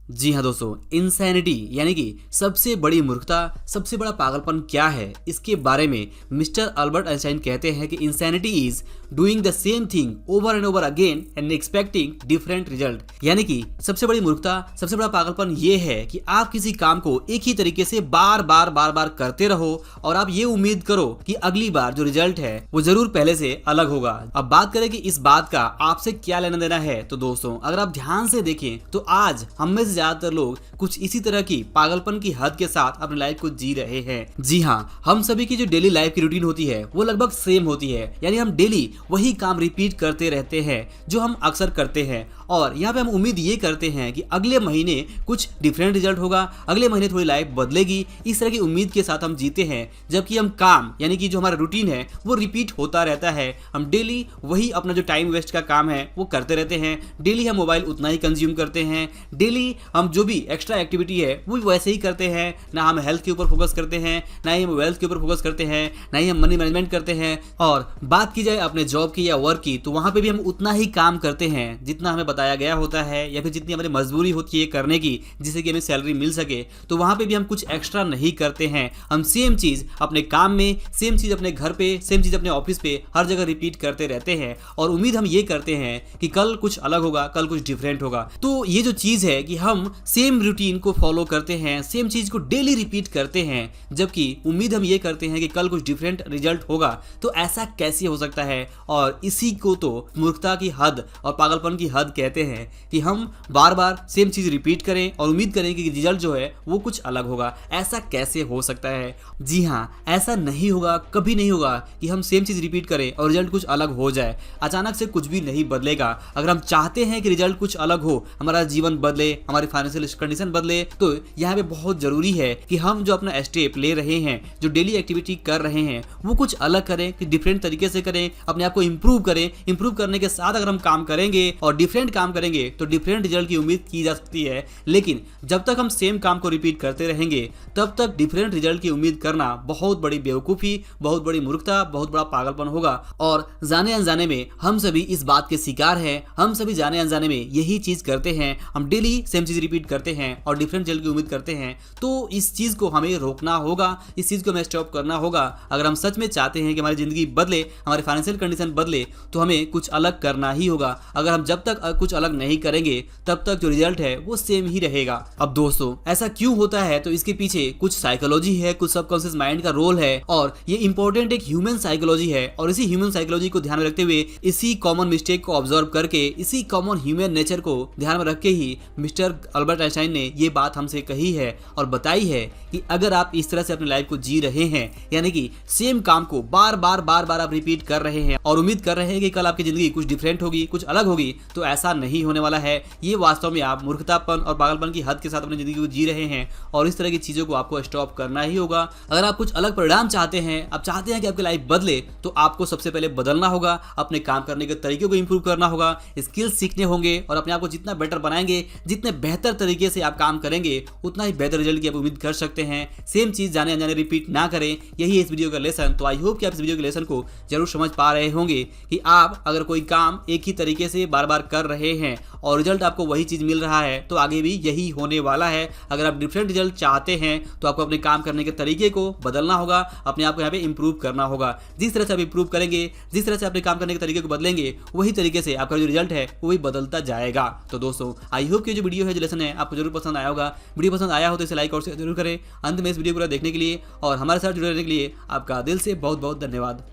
जी हाँ दोस्तों, इंसैनिटी यानी कि सबसे बड़ी मूर्खता, सबसे बड़ा पागलपन क्या है, इसके बारे में मिस्टर अल्बर्ट आइंस्टाइन कहते हैं कि insanity is doing the same thing over and over again and expecting different result. यानी कि सबसे बड़ी मूर्खता, सबसे बड़ा पागलपन ये है कि आप किसी काम को एक ही तरीके से बार बार करते रहो और आप ये उम्मीद करो कि अगली बार जो रिजल्ट है वो जरूर पहले से अलग होगा। अब बात करें कि इस बात का आपसे क्या लेना देना है, तो दोस्तों अगर आप ध्यान से देखें तो आज हम में से ज्यादातर लोग कुछ इसी तरह की पागलपन की हद के साथ अपनी लाइफ को जी रहे हैं। जी हाँ, हम सभी की जो डेली लाइफ की रूटीन होती है वो लगभग सेम होती है, यानी हम डेली वही काम रिपीट करते रहते हैं जो हम अक्सर करते हैं और यहाँ पे हम उम्मीद ये करते हैं कि अगले महीने कुछ डिफरेंट रिजल्ट होगा, अगले महीने थोड़ी लाइफ बदलेगी। इस तरह की उम्मीद के साथ हम जीते हैं, जबकि हम काम यानी कि जो हमारा रूटीन है वो रिपीट होता रहता है। हम डेली वही अपना जो टाइम वेस्ट का काम है वो करते रहते हैं, डेली हम मोबाइल उतना ही कंज्यूम करते हैं, डेली हम जो भी एक्स्ट्रा एक्टिविटी है वो वैसे ही करते हैं। ना हम हेल्थ के ऊपर फोकस करते हैं, ना ही हम वेल्थ के ऊपर फोकस करते हैं, ना ही हम मनी मैनेजमेंट करते हैं। और बात की जाए अपने जॉब की या वर्क की, तो वहां पे भी हम उतना ही काम करते हैं जितना हमें बताया गया होता है या फिर जितनी हमारी मजबूरी होती है करने की, जिससे कि हमें सैलरी मिल सके। तो वहां पे भी हम कुछ एक्स्ट्रा नहीं करते हैं। हम सेम चीज अपने काम में, सेम चीज अपने घर पे, सेम चीज अपने ऑफिस पे हर जगह रिपीट करते रहते हैं और उम्मीद हम ये करते हैं कि कल कुछ अलग होगा, कल कुछ डिफरेंट होगा। तो ये जो चीज है कि हम सेम रूटीन को फॉलो करते हैं, सेम चीज को डेली रिपीट करते हैं, जबकि उम्मीद हम ये करते हैं कि कल कुछ डिफरेंट रिजल्ट होगा। तो ऐसा कैसे हो सकता है? और इसी को तो मूर्खता की हद और पागलपन की हद कहते हैं कि हम बार बार सेम चीज रिपीट करें और उम्मीद करें कि रिजल्ट जो है वो कुछ अलग होगा। ऐसा कैसे हो सकता है? जी हाँ, ऐसा नहीं होगा, कभी नहीं होगा कि हम सेम चीज रिपीट करें और रिजल्ट कुछ अलग हो जाए। अचानक से कुछ भी नहीं बदलेगा। अगर हम चाहते हैं कि रिजल्ट कुछ अलग हो, हमारा जीवन बदले, हमारी फाइनेंशियल कंडीशन बदले, तो यहाँ पे बहुत जरूरी है कि हम जो अपना स्टेप ले रहे हैं, जो डेली एक्टिविटी कर रहे हैं, वो कुछ अलग करें, कि डिफरेंट तरीके से करें, अपने आप को इंप्रूव करें। इंप्रूव करने के साथ अगर हम काम करेंगे और डिफरेंट काम करेंगे तो डिफरेंट रिजल्ट की उम्मीद की जा सकती है। लेकिन जब तक हम सेम काम को रिपीट करते रहेंगे तब तक डिफरेंट रिजल्ट की उम्मीद करना बहुत बड़ी बेवकूफ़ी, बहुत बड़ी मूर्खता, बहुत बड़ा पागलपन होगा। और जाने अनजाने में हम सभी इस बात के शिकार हैं। हम सभी जाने अनजाने में यही चीज़ करते हैं। हम डेली सेम चीज़ रिपीट करते हैं और डिफरेंट रिजल्ट की उम्मीद करते हैं। तो इस चीज़ को हमें रोकना होगा, इस चीज़ को हमें स्टॉप करना होगा। अगर हम सच में चाहते हैं कि हमारी ज़िंदगी बदले, हमारी फाइनेंशियल कंडीशन बदले, तो हमें कुछ अलग करना ही होगा। अगर हम जब तक कुछ अलग नहीं करेंगे तब तक जो रिजल्ट है वो सेम ही रहेगा। अब दोस्तों ऐसा क्यों होता है? तो इसके पीछे कुछ साइकोलॉजी है, कुछ सबकॉन्शियस माइंड का रोल है और ये इंपॉर्टेंट एक ह्यूमन साइकोलॉजी है। और इसी ह्यूमन साइकोलॉजी को ध्यान में रखते हुए, इसी कॉमन मिस्टेक को ऑब्जर्व करके, इसी कॉमन ह्यूमन नेचर को ध्यान में रख के ही मिस्टर अल्बर्ट आइंस्टाइन ने ये बात हमसे कही है और बताई है कि अगर आप इस तरह से अपनी लाइफ को जी रहे हैं, यानी कि सेम काम को बार बार आप रिपीट कर रहे हैं और उम्मीद कर रहे हैं कि कल आपकी जिंदगी कुछ डिफरेंट होगी, कुछ अलग होगी, तो ऐसा नहीं होने वाला है। ये वास्तव में आप मूर्खतापन और पागलपन की हद के साथ अपनी जिंदगी को जी रहे हैं और इस तरह की चीजों को आपको स्टॉप करना ही होगा। अगर आप कुछ अलग परिणाम चाहते हैं, आप चाहते हैं कि आपकी लाइफ बदले, तो आपको सबसे पहले बदलना होगा, अपने काम करने के तरीके को इंप्रूव करना होगा, स्किल्स सीखने होंगे और अपने आप को जितना बेटर बनाएंगे, जितने बेहतर तरीके से आप काम करेंगे, उतना ही बेहतर रिजल्ट की आप उम्मीद कर सकते हैं। सेम चीज जाने अनजाने रिपीट ना करें, यही इस वीडियो का लेसन। तो आई होप कि आप इस वीडियो के लेसन को जरूर समझ पा रहे होंगे कि आप अगर कोई काम एक ही तरीके से बार बार कर रहे हैं और रिजल्ट आपको वही चीज मिल रहा है, तो आगे भी यही होने वाला है। अगर आप डिफरेंट रिजल्ट चाहते हैं तो आपको अपने काम करने के तरीके को बदलना होगा, अपने आप को यहाँ पे इंप्रूव करना होगा। जिस तरह से आप इंप्रूव करेंगे, जिस तरह से अपने काम करने के तरीके को बदलेंगे, वही तरीके से आपका जो रिजल्ट है वो भी बदलता जाएगा। तो दोस्तों आई होप कि जो वीडियो है, जो लेसन है, आपको जरूर पसंद आया होगा। वीडियो पसंद आया हो तो इसे लाइक और शेयर जरूर करें। अंत में इस वीडियो को देखने के लिए और हमारे साथ जुड़े रहने के लिए आपका दिल से बहुत बहुत धन्यवाद।